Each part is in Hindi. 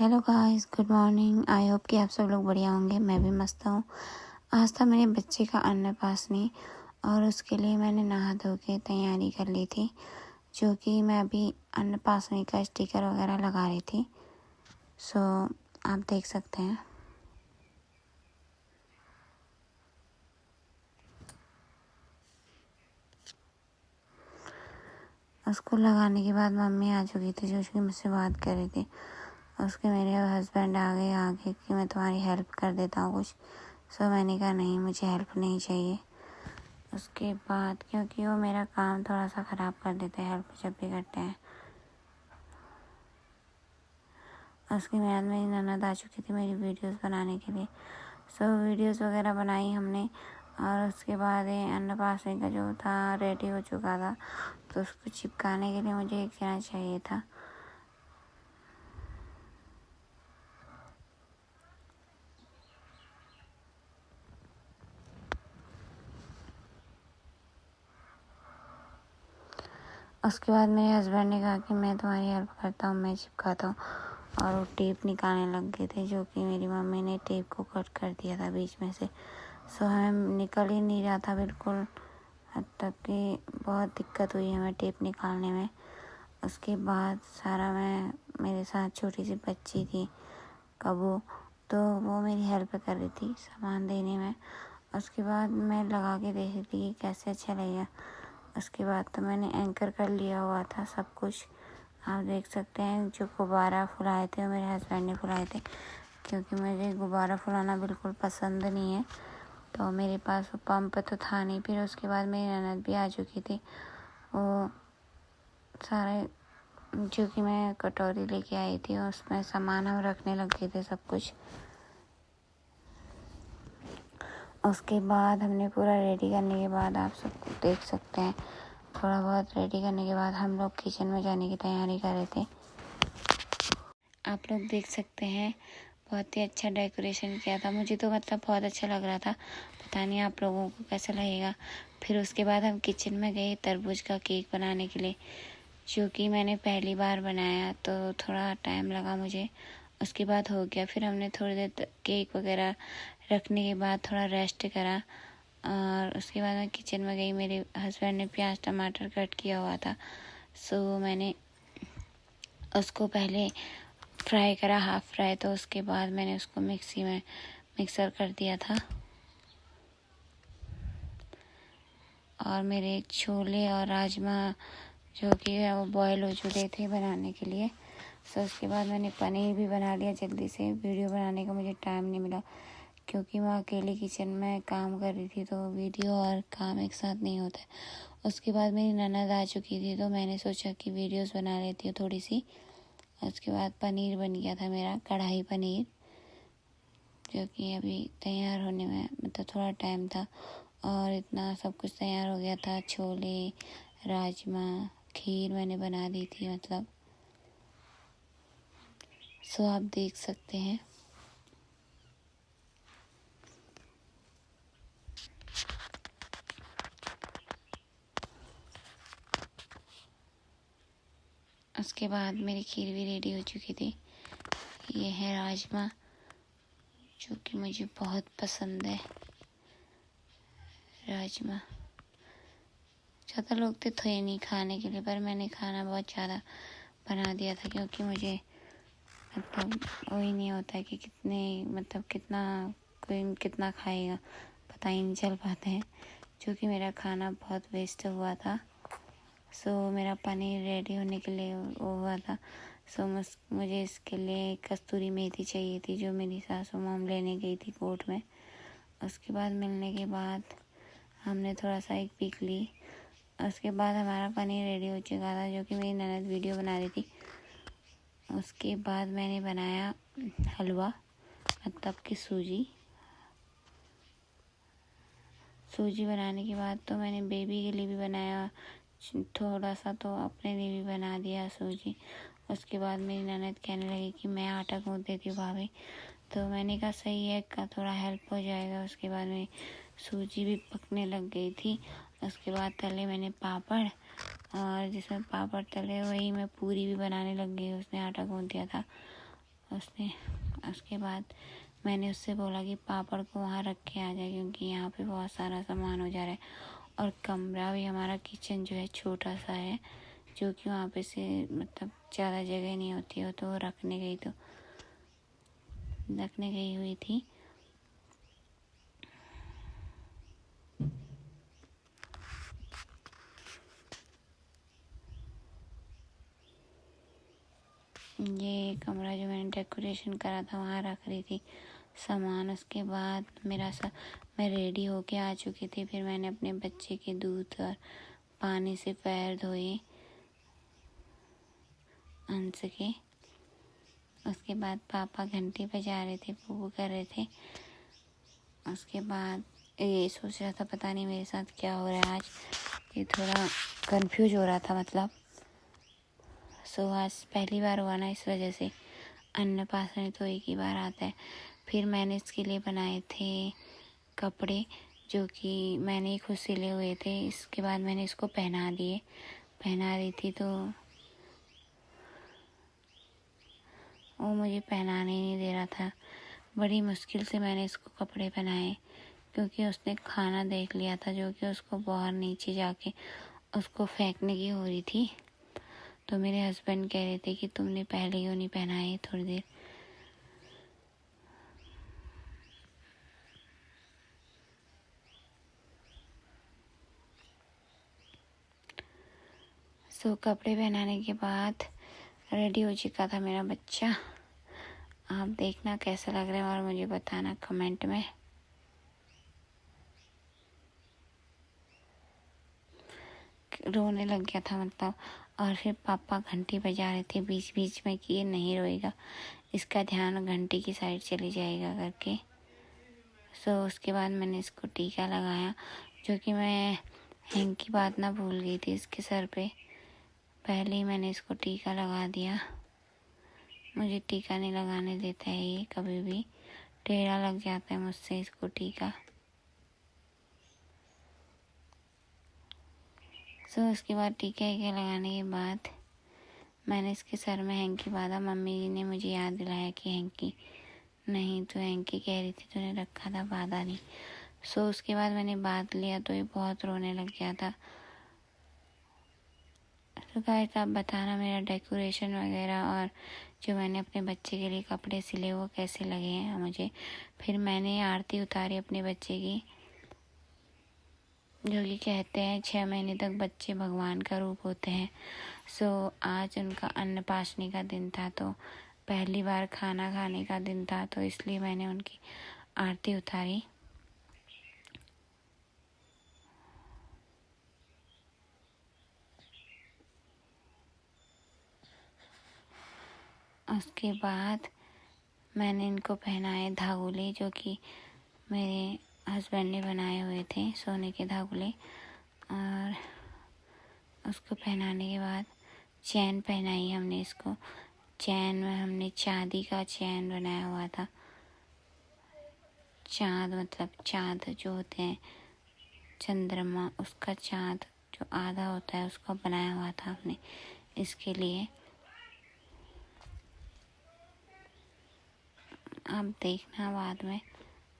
Hello guys, good morning. I hope कि आप सब लोग बढ़िया होंगे। मैं भी मस्त हूँ। आज था मेरे बच्चे का अन्नप्राशनी और उसके लिए मैंने नहा धो के तैयारी कर ली थी, जो कि मैं अभी अन्नप्राशनी का स्टिकर वगैरह लगा रही थी। सो आप देख सकते हैं। उसको लगाने के बाद मम्मी आ चुकी थी, जो उसकी मुझसे बात कर रही थी। उसके मेरे हस्बैंड आ गए आगे कि मैं तुम्हारी हेल्प कर देता हूँ कुछ। सो मैंने कहा नहीं, मुझे हेल्प नहीं चाहिए। उसके बाद क्योंकि वो मेरा काम थोड़ा सा ख़राब कर देते हैं हेल्प जब भी करते हैं। उसके बाद मेरी ननद आ चुकी थी मेरी वीडियोस बनाने के लिए। वीडियोस वगैरह बनाई हमने और उसके बाद ये अन्नप्राशनी का जो था रेडी हो चुका था, तो उसको चिपकाने के लिए मुझे एक जना चाहिए था। उसके बाद मेरे हस्बैंड ने कहा कि मैं तुम्हारी हेल्प करता हूँ, मैं चिपकाता हूँ। और वो टेप निकालने लग गए थे, जो कि मेरी मम्मी ने टेप को कट कर दिया था बीच में से। हमें निकल ही नहीं रहा था बिल्कुल, तब कि बहुत दिक्कत हुई हमें टेप निकालने में। उसके बाद मेरे साथ छोटी सी बच्ची थी कबू, तो वो मेरी हेल्प कर रही थी सामान देने में। उसके बाद मैं लगा के देख रही थी कि कैसे अच्छा लगेगा। उसके बाद तो मैंने एंकर कर लिया हुआ था सब कुछ। आप देख सकते हैं, जो गुब्बारा फुलाए थे वो मेरे हस्बैंड ने फुलाए थे, क्योंकि मुझे गुब्बारा फुलाना बिल्कुल पसंद नहीं है। तो मेरे पास वो पंप तो था नहीं। फिर उसके बाद मेरी ननद भी आ चुकी थी। वो सारे जो कि मैं कटोरी लेके आई थी, उसमें सामान हम रखने लग गए थे सब कुछ। उसके बाद हमने पूरा रेडी करने के बाद आप सब देख सकते हैं, थोड़ा बहुत रेडी करने के बाद हम लोग किचन में जाने की तैयारी कर रहे थे। आप लोग देख सकते हैं, बहुत ही अच्छा डेकोरेशन किया था। मुझे तो बहुत अच्छा लग रहा था। पता नहीं आप लोगों को कैसा लगेगा। फिर उसके बाद हम किचन में गए तरबूज का केक बनाने के लिए, जो कि मैंने पहली बार बनाया, तो थोड़ा टाइम लगा मुझे। उसके बाद हो गया। फिर हमने थोड़ी देर केक वगैरह रखने के बाद थोड़ा रेस्ट करा और उसके बाद मैं किचन में गई। मेरे हस्बैंड ने प्याज टमाटर कट किया हुआ था, मैंने उसको पहले फ्राई करा, हाफ फ्राई। तो उसके बाद मैंने उसको मिक्सर कर दिया था। और मेरे छोले और राजमा जो कि वो बॉयल हो चुके थे बनाने के लिए। उसके बाद मैंने पनीर भी बना लिया जल्दी से। वीडियो बनाने का मुझे टाइम नहीं मिला, क्योंकि मैं अकेले किचन में काम कर रही थी, तो वीडियो और काम एक साथ नहीं होता है। उसके बाद मेरी ननद आ चुकी थी, तो मैंने सोचा कि वीडियोस बना लेती हूँ थोड़ी सी। उसके बाद पनीर बन गया था मेरा, कढ़ाई पनीर, जो कि अभी तैयार होने में थोड़ा टाइम था। और इतना सब कुछ तैयार हो गया था। छोले, राजमा, खीर मैंने बना दी थी आप देख सकते हैं। उसके बाद मेरी खीर भी रेडी हो चुकी थी। ये है राजमा, जो कि मुझे बहुत पसंद है। राजमा ज़्यादा लोग थे नहीं खाने के लिए, पर मैंने खाना बहुत ज़्यादा बना दिया था, क्योंकि मुझे वही नहीं होता है कि कोई कितना खाएगा, पता ही नहीं चल पाते हैं। जो कि मेरा खाना बहुत वेस्ट हुआ था। मेरा पनीर रेडी होने के लिए वो हुआ था। मुझे इसके लिए कस्तूरी मेथी चाहिए थी, जो मेरी सासू माँ लेने गई थी कोर्ट में। उसके बाद मिलने के बाद हमने थोड़ा सा एक पीक ली। उसके बाद हमारा पनीर रेडी हो चुका था, जो कि मेरी ननद वीडियो बना रही थी। उसके बाद मैंने बनाया हलवा, कि सूजी बनाने के बाद तो मैंने बेबी के लिए भी बनाया थोड़ा सा, तो अपने लिए भी बना दिया सूजी। उसके बाद मेरी ननद कहने लगी कि मैं आटा गूँथ देती हूँ भाभी, तो मैंने कहा सही है, का थोड़ा हेल्प हो जाएगा। उसके बाद में सूजी भी पकने लग गई थी। उसके बाद तले मैंने पापड़, और जिसमें पापड़ तले वही मैं पूरी भी बनाने लग गई, उसने आटा गूँथ दिया था। उसने उसके बाद मैंने उससे बोला कि पापड़ को वहाँ रख के आ जाए, क्योंकि यहाँ पे बहुत सारा सामान हो जा रहा है। और कमरा भी हमारा किचन जो है छोटा सा है, जो कि वहाँ पे से मतलब ज़्यादा जगह नहीं होती हो, तो रखने गई हुई थी। ये कमरा जो मैंने डेकोरेशन करा था वहाँ रख रही थी सामान। उसके बाद मैं रेडी होके आ चुकी थी। फिर मैंने अपने बच्चे के दूध और पानी से पैर धोए अंश के। उसके बाद पापा घंटी बजा रहे थे, पुप्पू कर रहे थे। उसके बाद ये सोच रहा था पता नहीं मेरे साथ क्या हो रहा है आज, ये थोड़ा कंफ्यूज हो रहा था मतलब। आज पहली बार हुआ ना, इस वजह से। अन्नप्राशन तो एक ही बार आता है। फिर मैंने इसके लिए बनाए थे कपड़े, जो कि मैंने खुद सिले हुए थे। इसके बाद मैंने इसको पहना रही थी, तो वो मुझे पहनाने ही नहीं दे रहा था। बड़ी मुश्किल से मैंने इसको कपड़े पहनाए, क्योंकि उसने खाना देख लिया था, जो कि उसको बाहर नीचे जाके उसको फेंकने की हो रही थी। तो मेरे हस्बैंड कह रहे थे कि तुमने पहले क्यों नहीं पहनाए थोड़ी देर। कपड़े पहनाने के बाद रेडी हो चुका था मेरा बच्चा। आप देखना कैसा लग रहा है और मुझे बताना कमेंट में। रोने लग गया था मतलब। और फिर पापा घंटी बजा रहे थे बीच बीच में कि ये नहीं रोएगा, इसका ध्यान घंटी की साइड चली जाएगा करके। उसके बाद मैंने इसको टीका लगाया, जो कि मैं हैंकी बात ना भूल गई थी इसके सर पे। पहले ही मैंने इसको टीका लगा दिया। मुझे टीका नहीं लगाने देता है ये, कभी भी टेढ़ा लग जाता है मुझसे इसको टीका। उसके बाद टीका लगाने के बाद मैंने इसके सर में हैंकी बांधा। मम्मी जी ने मुझे याद दिलाया कि हैंकी नहीं, तो हैंकी कह रही थी तूने रखा था, बांधा नहीं। उसके बाद मैंने बांध लिया, तो ये बहुत रोने लग गया था। तो गाइस आप बताना मेरा डेकोरेशन वगैरह और जो मैंने अपने बच्चे के लिए कपड़े सिले वो कैसे लगे हैं मुझे। फिर मैंने आरती उतारी अपने बच्चे की, जो कि कहते हैं 6 महीने तक बच्चे भगवान का रूप होते हैं। आज उनका अन्नप्राशनी का दिन था, तो पहली बार खाना खाने का दिन था, तो इसलिए मैंने उनकी आरती उतारी। उसके बाद मैंने इनको पहनाए धागुले, जो कि मेरे हस्बैंड ने बनाए हुए थे सोने के धागुले। और उसको पहनाने के बाद चैन पहनाई हमने इसको। चैन में हमने चांदी का चैन बनाया हुआ था। चांद मतलब चांद जो होते हैं चंद्रमा, उसका चांद जो आधा होता है उसका बनाया हुआ था हमने इसके लिए। आप देखना बाद में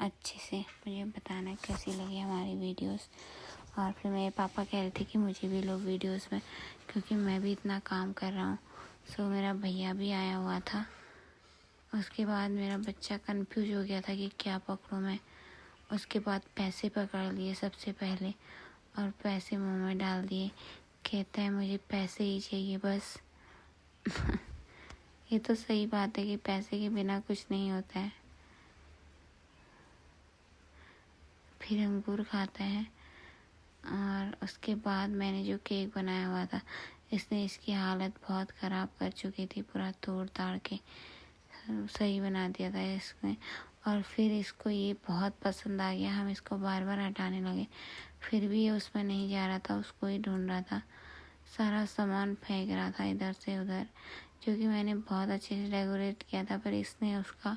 अच्छे से, मुझे बताना कैसी लगी हमारी वीडियोस। और फिर मेरे पापा कह रहे थे कि मुझे भी लो वीडियोस में, क्योंकि मैं भी इतना काम कर रहा हूँ। मेरा भैया भी आया हुआ था। उसके बाद मेरा बच्चा कंफ्यूज हो गया था कि क्या पकड़ूँ मैं। उसके बाद पैसे पकड़ लिए सबसे पहले, और पैसे मुंह में डाल दिए। कहता है मुझे पैसे ही चाहिए बस। ये तो सही बात है कि पैसे के बिना कुछ नहीं होता है। फिर अंगूर खाता है। और उसके बाद मैंने जो केक बनाया हुआ था, इसने इसकी हालत बहुत ख़राब कर चुकी थी, पूरा तोड़ ताड़ के सही बना दिया था इसने। और फिर इसको ये बहुत पसंद आ गया, हम इसको बार बार हटाने लगे, फिर भी ये उसमें नहीं जा रहा था, उसको ही ढूंढ रहा था। सारा सामान फेंक रहा था इधर से उधर, जो कि मैंने बहुत अच्छे से डेकोरेट किया था, पर इसने उसका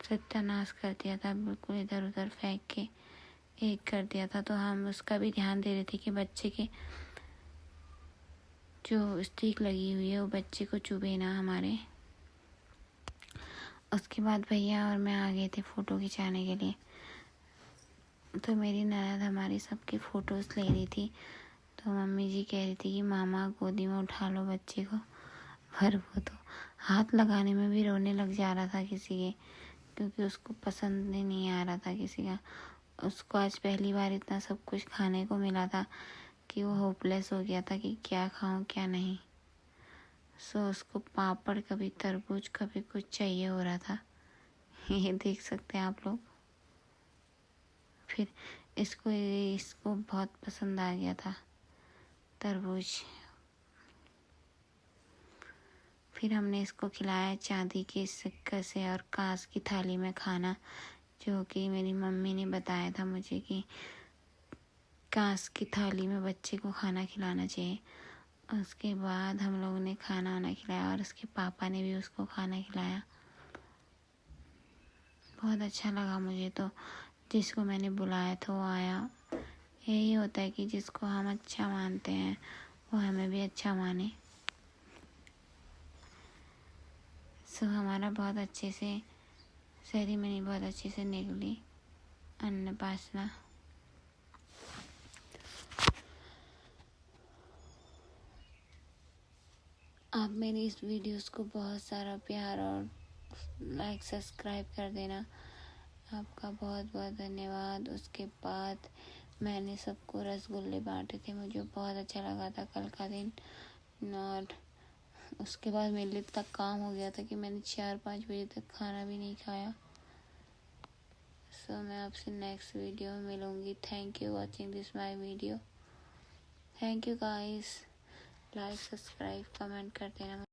सत्यानाश कर दिया था, बिल्कुल इधर उधर फेंक के एक कर दिया था। तो हम उसका भी ध्यान दे रहे थे कि बच्चे के जो स्टिक लगी हुई है वो बच्चे को चुभे ना हमारे। उसके बाद भैया और मैं आ गए थे फ़ोटो खिंचाने के लिए। तो मेरी ननद हमारी सबकी फ़ोटोज़ ले रही थी। तो मम्मी जी कह रही थी कि मामा गोदी में उठा लो बच्चे को, पर वो तो हाथ लगाने में भी रोने लग जा रहा था किसी के, क्योंकि उसको पसंद ही नहीं आ रहा था किसी का। उसको आज पहली बार इतना सब कुछ खाने को मिला था कि वो होपलेस हो गया था कि क्या खाऊं क्या नहीं। सो उसको पापड़, कभी तरबूज, कभी कुछ चाहिए हो रहा था। ये देख सकते हैं आप लोग। फिर इसको बहुत पसंद आ गया था तरबूज। फिर हमने इसको खिलाया चांदी के सिक्के से और कांच की थाली में खाना, जो कि मेरी मम्मी ने बताया था मुझे कि कांच की थाली में बच्चे को खाना खिलाना चाहिए। उसके बाद हम लोगों ने खाना वाना खिलाया और उसके पापा ने भी उसको खाना खिलाया। बहुत अच्छा लगा मुझे तो। जिसको मैंने बुलाया था वो आया। यही होता है कि जिसको हम अच्छा मानते हैं वो हमें भी अच्छा माने। सो हमारा बहुत अच्छे से सेरेमनी बहुत अच्छे से निकली, अन्नप्राशन। आप मेरी इस वीडियोस को बहुत सारा प्यार और लाइक सब्सक्राइब कर देना। आपका बहुत बहुत धन्यवाद। उसके बाद मैंने सबको रसगुल्ले बांटे थे, मुझे बहुत अच्छा लगा था कल का दिन। और उसके बाद मेरे लिए इतना काम हो गया था कि मैंने 4-5 बजे तक खाना भी नहीं खाया। सो मैं आपसे नेक्स्ट वीडियो में मिलूँगी। Thank you watching this my video. Thank you guys. Like subscribe comment कर देना।